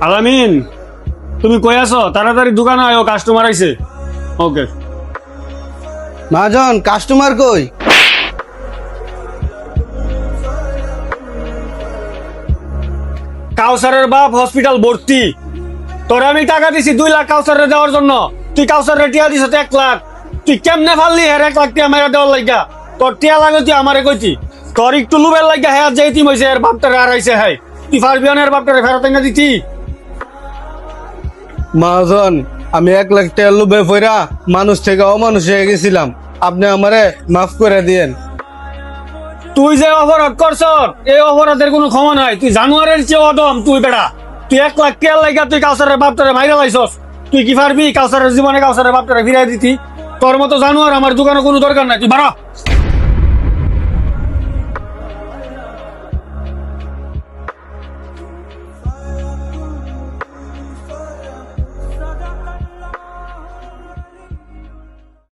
আলামিন, তুমি কই আছো? তাড়াতাড়ি দোকানে আয়ো, কাস্টমার আইছে। ওকে। মহাজন কাস্টমার কই? কাউসারের বাপ হসপিটাল ভর্তি। তোরে আমি টাকা দিছি 2 লাখ কাউসারে দেওয়ার জন্য। তুই কাউসারে টিয়া দিছ 1 লাখ। তুই কেমনে ফাললি হের 1 লাখ টিয়া মেরা দেওয়ার লাগা? তোর টিয়া লাগে তুই আমারে কইতি। তোর একটু লুবের লাগা হ্যাঁ যেইতি হইছে এর বাপটারে হারাইছে হাই। তুই পারবি না এর বাপটারে ফেরত এনে দিতি? মহাজন আমি 1 লাখ টাকা লোভে পইরা মানুষ থেকে অমানুষ হয়ে গেছিলাম, আপনি আমারে মাফ করে দিয়েন। তুই যে অপরাধ করছ এই অপরাধের কোনো ক্ষমা নাই। তুই জানুয়ারের চেয়ে অদম তুই বেটা। তুই 1 লাখ টিয়ার লাগা তুই কাউসারের বাপটারে মাইরা লাইছস। তুই কি পারবি কাউসারের জীবনে কাউসারের বাপটারে ফিরাই দিতি? তোর মতো জানুয়ার আমার দোকানে কোনো দরকার নাই, তুই বাড়া।